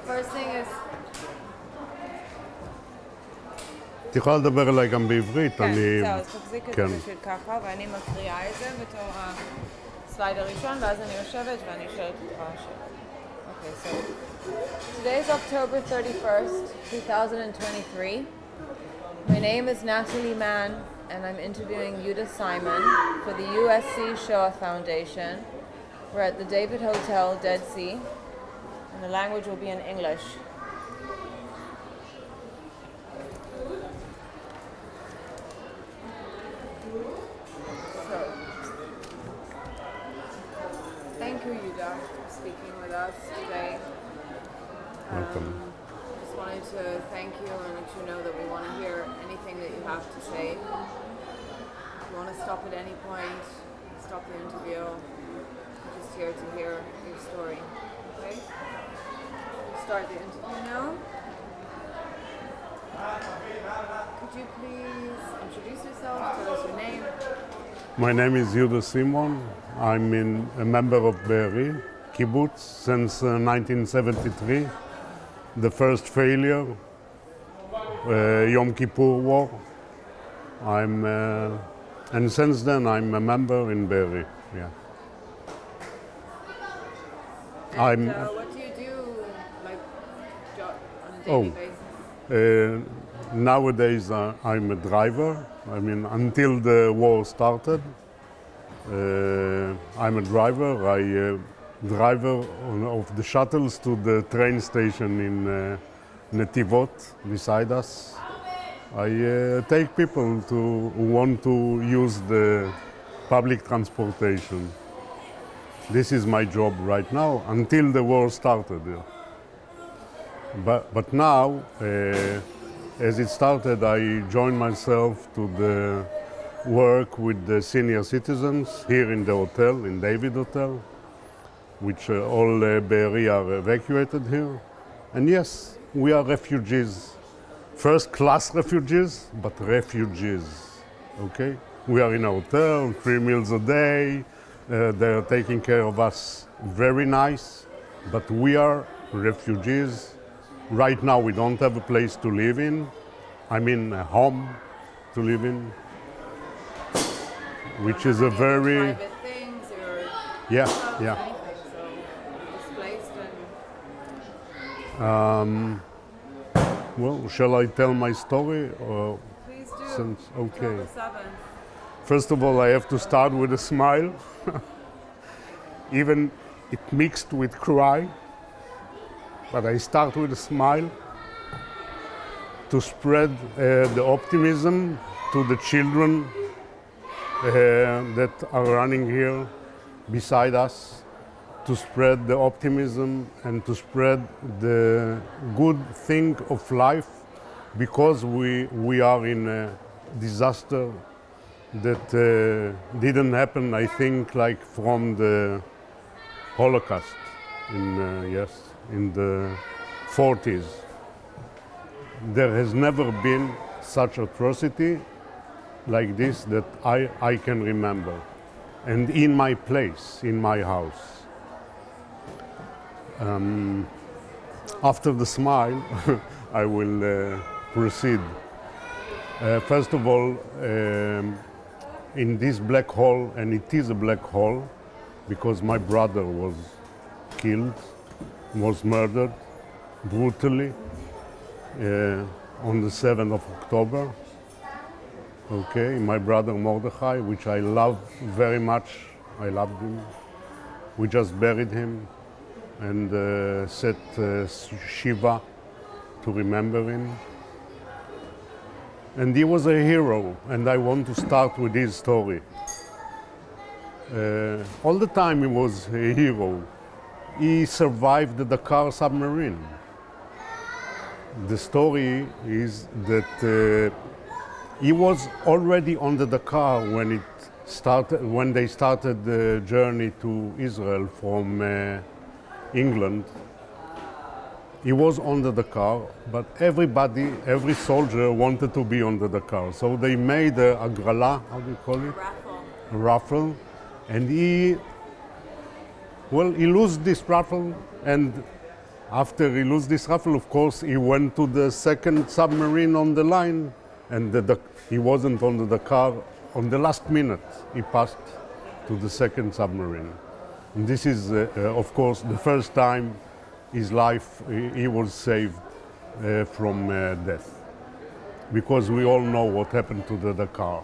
First thing is, את יכולה לדבר אליי גם בעברית, כן, אני... זהו, אז תחזיק את כן. זה פשוט ככה, ואני מקריאה את זה בתור הסלייד הראשון, ואז אני יושבת ואני שואלת אותך שאלה. Okay, so today is October 31st, 2023. My name is Natalie Mann, and I'm interviewing Yuda Simon for the USC Shoah Foundation. We're at the David Hotel, Dead Sea, and the language will be in English. So, thank you, Yuda, for speaking with us today. Welcome. Just wanted to thank you and let you know that we want to hear anything that you have to say. If you want to stop at any point, stop the interview. We're just here to hear your story. Okay? We'll start the interview now. Could you please introduce yourself, tell us your name? My name is Yuda Simon. I'm a member of Be'eri kibbutz since 1973. The first failure, Yom Kippur War. And since then I'm a member in Be'eri. Yeah. And what do you do, like, on a daily basis? Nowadays I'm a driver. I mean, until the war started, I'm a driver. I driver of the shuttles to the train station in Netivot beside us. I take people who want to use the public transportation. This is my job right now until the war started. Yeah. But now, as it started, I joined myself to the work with the senior citizens here in the hotel, in David Hotel, which all Be'eri are evacuated here. And yes, we are refugees. First-class refugees, but refugees, okay? We are in a hotel, 3 meals a day. They're taking care of us very nice, but we are refugees. Right now, we don't have a place to live in. I mean, a home to live in, which is a very... Private things or Yeah, jobs, yeah. anything, so you're displaced and... Well, shall I tell my story? Or Please do. since, okay. October 7th. First of all, I have to start with a smile. Even it mixed with cry. But I start with a smile to spread the optimism to the children that are running here beside us, to spread the optimism and to spread the good thing of life, because we are in a disaster that didn't happen, I think, like from the Holocaust in the 40s. There has never been such atrocity like this that I can remember, and in my place, in my house. After the smile, I will proceed. First of all, in this black hole, and it is a black hole because my brother was killed, was murdered brutally on the 7th of October. Okay, my brother Mordechai, which I love very much. I loved him. We just buried him and set Shiva to remember him. And he was a hero, and I want to start with his story. All the time he was a hero. He survived the Dakar submarine. The story is that he was already on the Dakar when they started the journey to Israel from England. He was on the Dakar, but every soldier wanted to be on the Dakar. So they made a agrala, how do you call it? A raffle. And he lost this raffle, and After he lost this raffle, of course, he went to the second submarine on the line, and he wasn't on the car. On the last minute, he passed to the second submarine. And this is, of course, the first time his life he was saved from death, because we all know what happened to the car.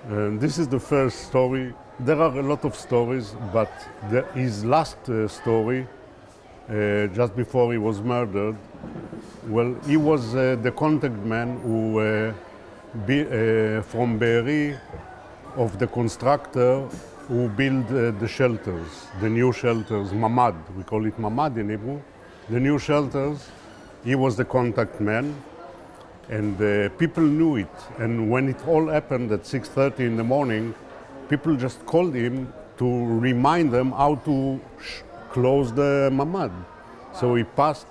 This is the first story. There are a lot of stories, but his last story, just before he was murdered, well, he was the contact man who, from Be'eri, of the constructor who built the shelters, the new shelters, Mamad, we call it Mamad in Hebrew, the new shelters. He was the contact man, and people knew it. And when it all happened at 6:30 in the morning, people just called him to remind them how to close the Mamad. So he passed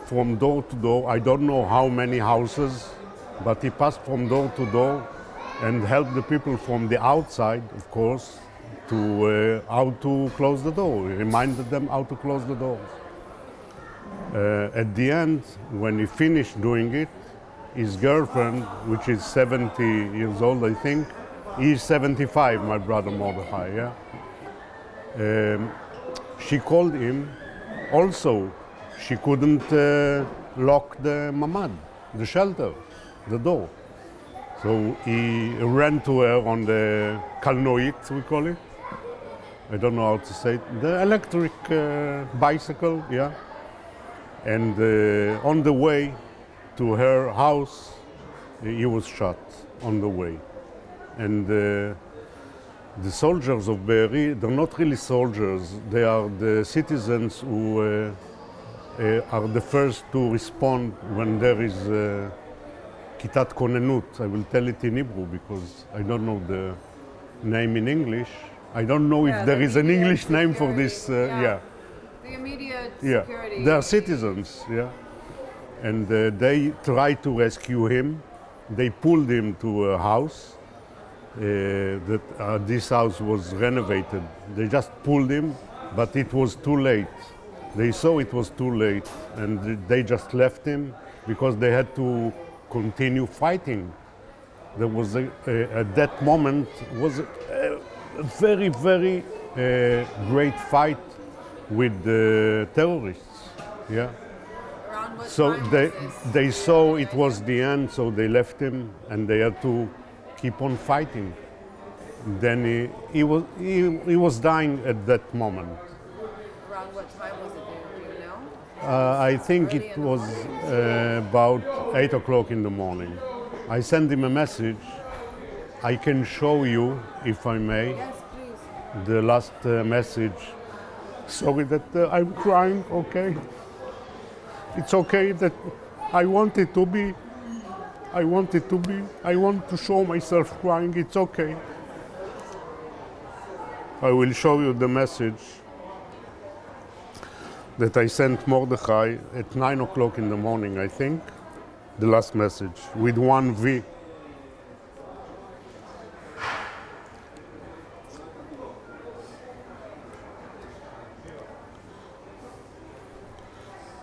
from door to door. I don't know how many houses, but he passed from door to door and helped the people from the outside, of course, to how to close the door. He reminded them how to close the doors. At the end, when he finished doing it, his girlfriend, which is 70 years old, I think, he's 75, my brother Mordechai, yeah? She called him. Also, she couldn't lock the mamad, the shelter, the door. So he ran to her on the kalnoit, we call it. I don't know how to say it. The electric bicycle, yeah. And on the way to her house, he was shot on the way. And the soldiers of Be'eri, they're not really soldiers. They are the citizens who are the first to respond when there is Kitat Konenut. I will tell it in Hebrew because I don't know the name in English. I don't know if there is an English name for this. Yeah. The immediate Yeah, security. they are citizens, yeah. And they tried to rescue him. They pulled him to a house. This house was renovated. They just pulled him, but it was too late. They saw it was too late, and they just left him because they had to continue fighting. There was at that moment was a very, very great fight with the terrorists. Yeah. Around what So time they was this? they saw it was the end, so they left him, and they had to keep on fighting. Then he was dying at that moment. Around what time was it? Do you know? I think it was about 8 o'clock in the morning. I sent him a message. I can show you, if I may, Yes, please. the last message. Sorry that I'm crying, okay? It's okay that I want to show myself crying, it's okay. I will show you the message that I sent Mordechai at 9 o'clock in the morning, I think. The last message, with one V.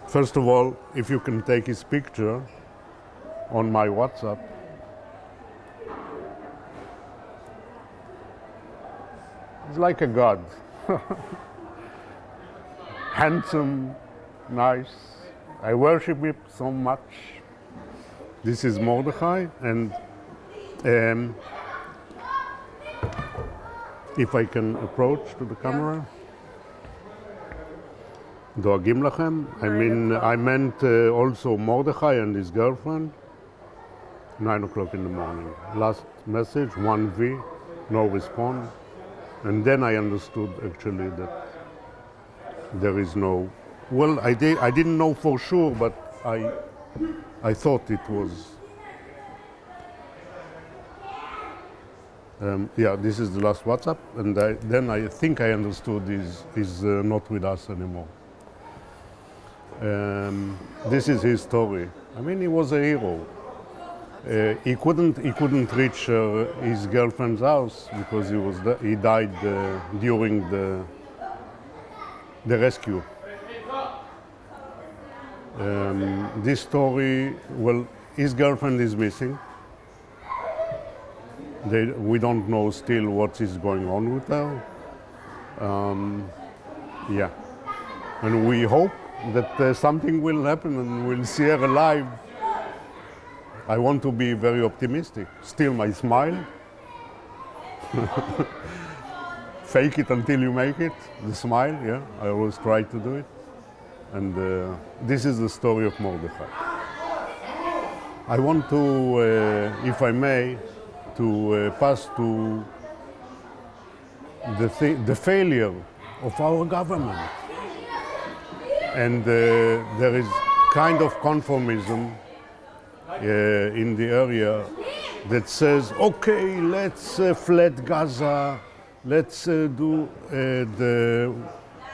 First of all, if you can take his picture on my WhatsApp. He's like a god. Handsome, nice. I worship him so much. This is Mordechai, and if I can approach to the camera. דואגים לכם? I meant also Mordechai and his girlfriend. 9 o'clock in the morning. Last message, 1V, no response. And then I understood actually that there is no. Well, I didn't know for sure, but I thought it was. Yeah, this is the last WhatsApp, and then I think I understood he's not with us anymore. This is his story. I mean, he was a hero. He couldn't reach his girlfriend's house because he died during the rescue. This story, well, his girlfriend is missing. We don't know still what is going on with her. Yeah. And we hope that something will happen and we'll see her alive. I want to be very optimistic. Still my smile. Fake it until you make it. The smile, yeah. I always try to do it. And this is the story of Mordechai. I want to, if I may, to pass to the failure of our government. And there is kind of conformism in the area that says, okay, let's flood Gaza, let's do the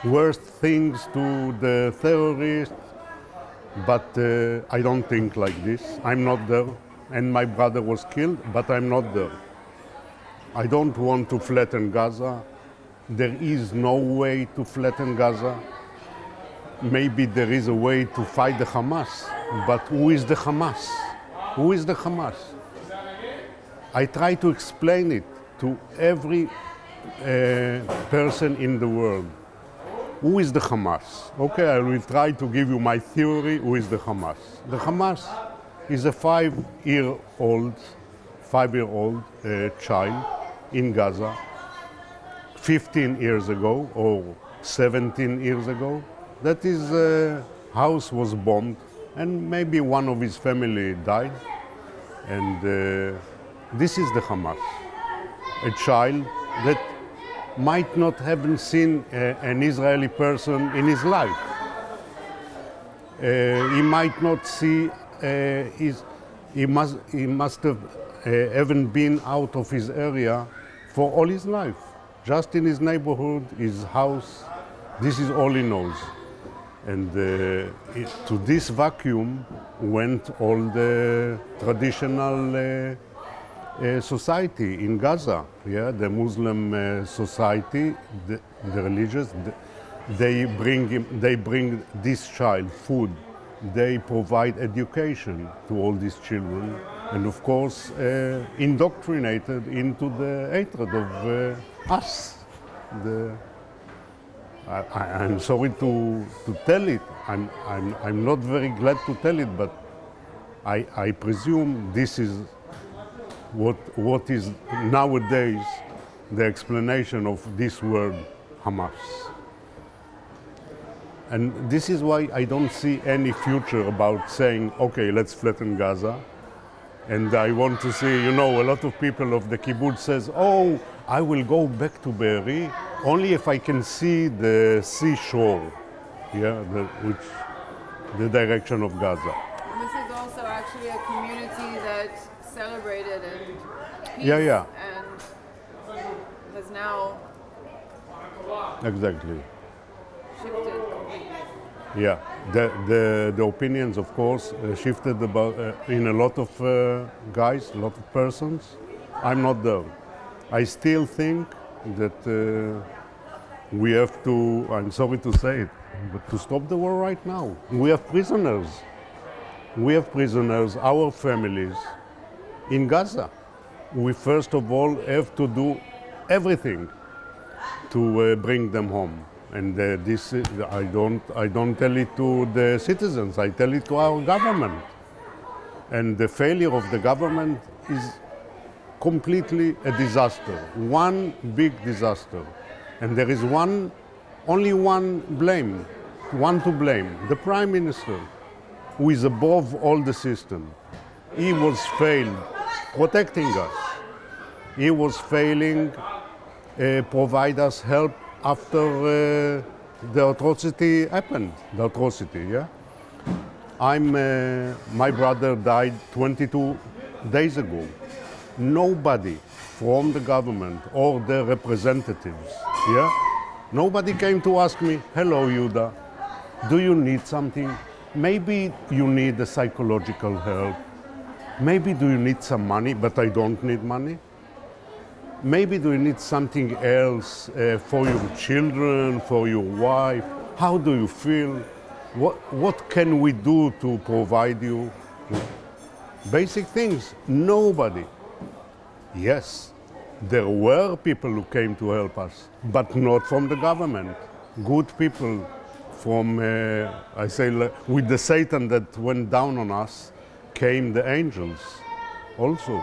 worst things to the terrorists, but I don't think like this. I'm not there, and my brother was killed, but I'm not there. I don't want to flatten Gaza. There is no way to flatten Gaza. Maybe there is a way to fight the Hamas, but who is the Hamas? Who is the Hamas? I try to explain it to every person in the world. Who is the Hamas? Okay, I will try to give you my theory. Who is the Hamas? The Hamas is a five-year-old child in Gaza 15 years ago or 17 years ago. That his house was bombed and maybe one of his family died. And this is the Hamas, a child that might not have seen an Israeli person in his life. He might not see, he must have haven't been out of his area for all his life. Just in his neighborhood, his house, this is all he knows. And to this vacuum went all the traditional society in Gaza, yeah, the Muslim society, the religious, they bring this child food, they provide education to all these children, and of course indoctrinated into the hatred of us. I'm sorry to tell it. I'm not very glad to tell it, but I presume this is what is nowadays the explanation of this word Hamas. And this is why I don't see any future about saying, okay, let's flatten Gaza. And I want to see, a lot of people of the kibbutz says, oh, I will go back to Be'eri only if I can see the seashore, the direction of Gaza. And this is also actually a community that celebrated and peace Yeah. and has now Exactly. shifted. Yeah, the opinions, of course, shifted about in a lot of guys, a lot of persons. I'm not there. I still think that we have to, I'm sorry to say it, but to stop the war right now. We have prisoners. We have prisoners, our families, in Gaza. We first of all have to do everything to bring them home. And this I don't tell it to the citizens. I tell it to our government. And the failure of the government is completely a disaster. One big disaster. And there is only one to blame. The Prime Minister, who is above all the system. He was failed protecting us. He was failing provide us help after the atrocity happened. The atrocity, yeah. My brother died 22 days ago. Nobody from the government or the representatives, yeah, nobody came to ask me, hello, Yehuda, do you need something? Maybe you need a psychological help. Maybe do you need some money, but I don't need money. Maybe do you need something else for your children, for your wife? How do you feel? what can we do to provide you basic things? Nobody. Yes, there were people who came to help us, but not from the government. Good people from, I say, with the Satan that went down on us, came the angels also,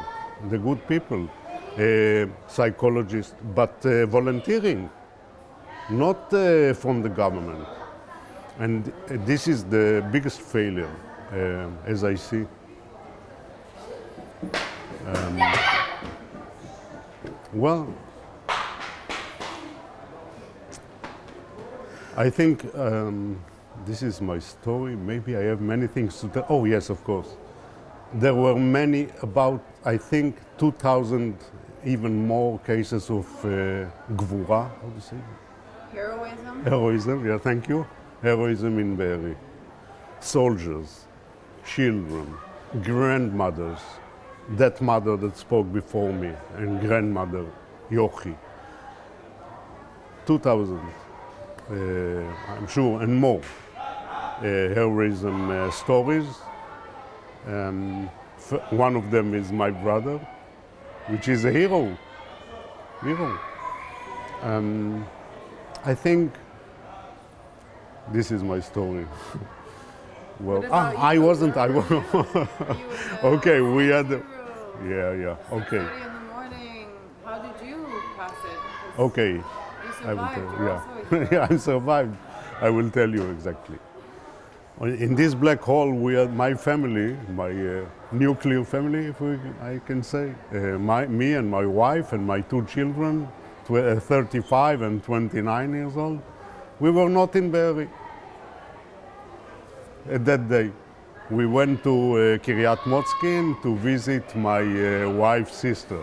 the good people, psychologists, but volunteering, not from the government. And this is the biggest failure, as I see. Well, I think this is my story. Maybe I have many things to tell. Oh, yes, of course. There were many, about, I think, 2,000, even more cases of gvura, how do you say? Heroism? Heroism, yeah, thank you. Heroism in Be'eri. Soldiers, children, grandmothers, that mother that spoke before me, and grandmother, Yochi. 2,000, I'm sure, and more. Heroism stories. One of them is my brother, which is a hero. I think this is my story. Well, I wasn't. Okay, we had. Yeah. Okay. 6:30 in the morning. How did you pass it? 'Cause Okay. you I will survived. tell. You're Yeah. also a hero. Yeah, I survived. I will tell you exactly. In this black hole, we had my family, my nuclear family, if I can say, me and my wife and my two children, 35 and 29 years old. We were not in Be'eri at that day. We went to Kiryat Motzkin to visit my wife's sister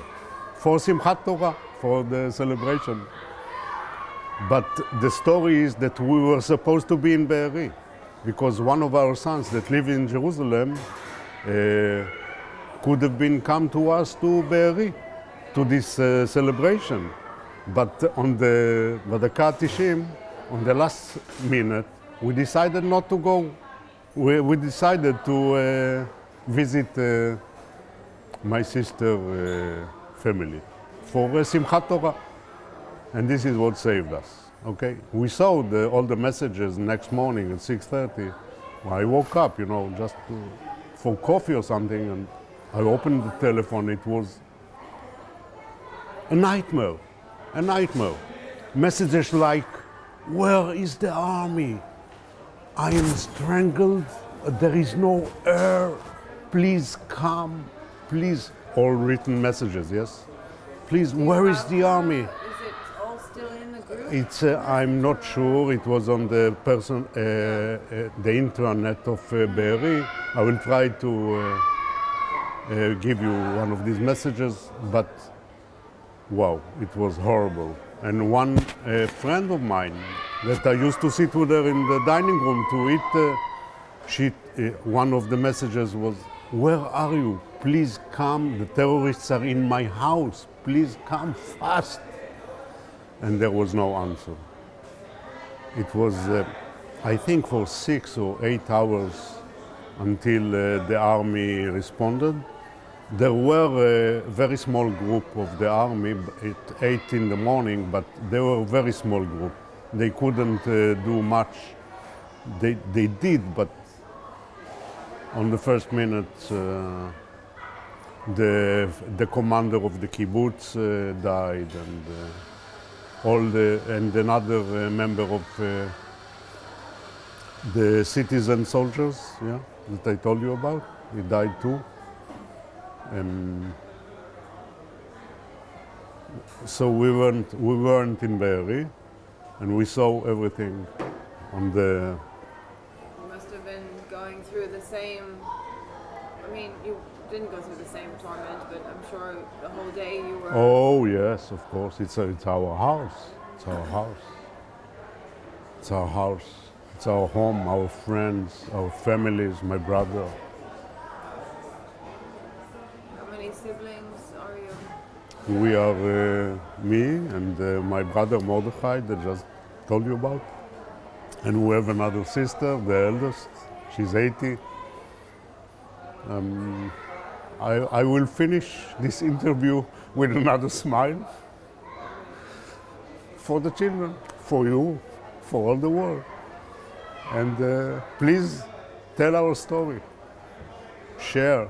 for Simchat Torah, for the celebration. But the story is that we were supposed to be in Be'eri, because one of our sons that live in Jerusalem could have been come to us to Be'eri, to this celebration. But on the Badakat Tishim, on the last minute, we decided not to go. We decided to visit my sister family for Simchat Torah. And this is what saved us. Okay, we saw all the messages next morning at 6:30. I woke up, just for coffee or something, and I opened the telephone. It was a nightmare. Messages like, "Where is the army? I am strangled. There is no air. Please come. Please." All written messages, yes. Please, where is the army? Is it all still in the group? It's, I'm not sure. It was on the the intranet of Be'eri. I will try to give you one of these messages, but wow, it was horrible. And one friend of mine that I used to sit with her in the dining room to eat, one of the messages was, "Where are you? Please come. The terrorists are in my house. Please come fast." And there was no answer. It was, I think, for 6 or 8 hours until the army responded. There were a very small group of the army at 8 in the morning, but they were a very small group. They couldn't do much. They did, but on the first minutes, the commander of the kibbutz died, and another member of the citizen soldiers, that I told you about, he died too. So we weren't in Be'eri, and we saw everything on the. You must have been going through the same. I mean, you didn't go through the same torment, but I'm sure the whole day you were. Oh yes, of course. It's our house. It's our house. It's our house. It's our home. Our friends, our families. My brother. How many siblings are you? We are me and my brother Mordechai that just told you about, And we have another sister, the eldest. She's 80. I will finish this interview with another smile for the children, for you, for all the world. And please tell our story. Share.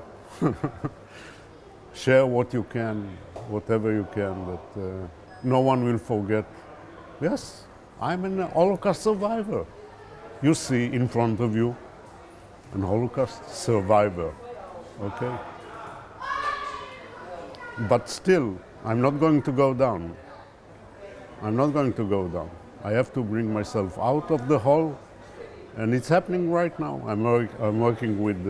Share what you can, whatever you can, that no one will forget. Yes, I'm an Holocaust survivor. You see in front of you an Holocaust survivor, okay? But still, I'm not going to go down. I'm not going to go down. I have to bring myself out of the hole, and it's happening right now. I'm working with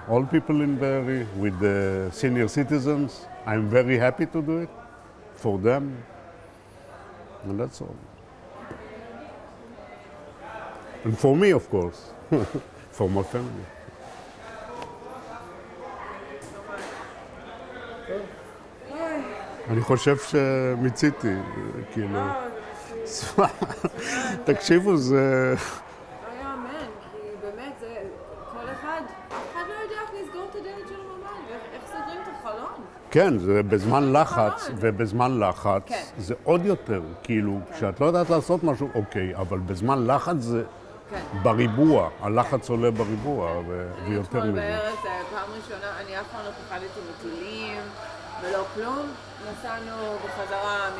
all people in Be'eri, with the senior citizens. I'm very happy to do it for them, and that's all. And for me, of course, for my family. אני חושב שמיציתי, כאילו... תקשיבו, זה... לא יאמן, כי באמת זה... כל אחד, אף אחד לא יודע איך לסגור את הדלת של הממ"ד, ואיך סוגרים את החלון. כן, זה בזמן לחץ, ובזמן לחץ זה עוד יותר, כאילו, כשאת לא יודעת לעשות משהו, אוקיי, אבל בזמן לחץ זה בריבוע, הלחץ עולה בריבוע, ויותר מזה. אתמול בערב, זה פעם ראשונה, אני אף פעם לא פחדתי מטילים ולא כלום. נסענו בחזרה